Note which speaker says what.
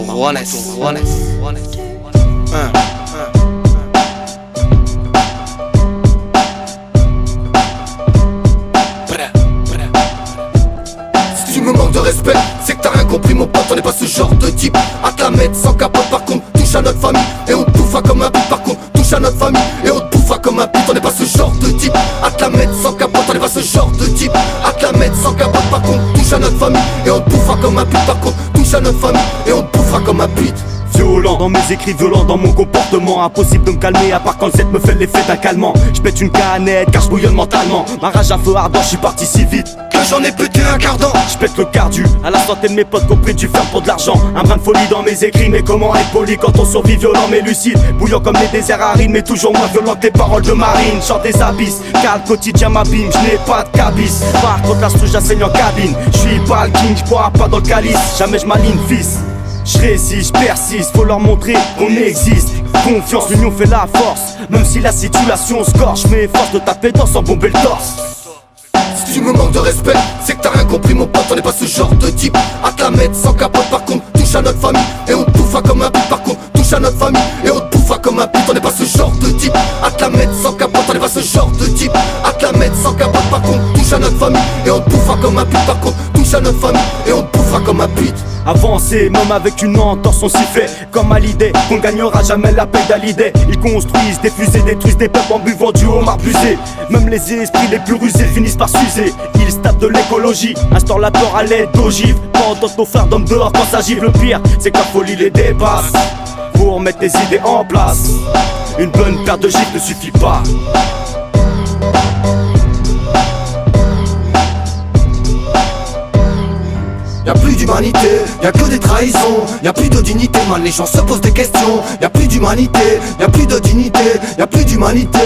Speaker 1: cotorrones.
Speaker 2: Si tu me manques de respect, c'est que t'as rien compris mon pote. On n'est pas ce genre de type à te la mettre sans capote. Par contre, touche à notre famille et on te bouffa comme un but. Par contre, touche à notre famille et on te bouffa comme un but. On n'est pas ce genre de type à te la mettre sans capote. On n'est pas ce genre de type à te la mettre sans capote. Par contre, touche à notre famille et on te bouffa comme un but. Par contre, touche à notre famille et on te bouffera comme un but.
Speaker 3: Violent dans mes écrits, violent dans mon comportement. Impossible de me calmer à part quand le set me fait l'effet d'un calmant. J'pète une canette car j'bouillonne mentalement. Ma rage à feu ardent, j'suis parti si vite
Speaker 2: que j'en ai pété un quart d'an.
Speaker 3: J'pète le cardu à la santé de mes potes compris du fer pour de l'argent. Un brin de folie dans mes écrits, mais comment être poli quand on survit violent mais lucide. Bouillant comme les déserts arides, mais toujours moins violent que tes paroles de marine. Chante des abysses, car le quotidien m'abîme, j'n'ai pas de cabis. Par contre la stouche j'enseigne en cabine. J'suis pas le king, j'bois pas dans le calice. Jamais j'maligne fils. J'résiste, j'persiste, faut leur montrer qu'on existe. Confiance, l'union fait la force. Même si la situation scorche, j'mets force de taper dans sans bomber le torse.
Speaker 2: Si tu me manques de respect, c'est que t'as rien compris mon pote. On n'est pas ce genre de type à te la mettre sans capote. Par contre, touche à notre famille et on te bouffa comme un but. Par contre, touche à notre famille et on te bouffa comme un but. On n'est pas ce genre de type à te la mettre sans capote. On n'est pas ce genre de type à te la mettre sans capote. Par contre, touche à notre famille et on te bouffa comme un but. Par contre, touche à notre famille et on te bouffera comme un but.
Speaker 3: Avancer, même avec une entorse, on s'y fait comme à l'idée qu'on gagnera jamais la paix d'Hallyday. Ils construisent des fusées, détruisent des peuples en buvant du homard busé. Même les esprits les plus rusés finissent par s'user. Ils se tapent de l'écologie, instaurent la peur à l'aide d'ogives. Pendant nos frères d'hommes dehors quand s'agit. Le pire, c'est que la folie les dépasse. Pour mettre les idées en place, une bonne paire de gifles ne suffit pas.
Speaker 2: Y'a plus d'humanité, y'a que des trahisons. Y'a plus de dignité, man, les gens se posent des questions. Y'a plus d'humanité, y'a plus de dignité, y'a plus d'humanité.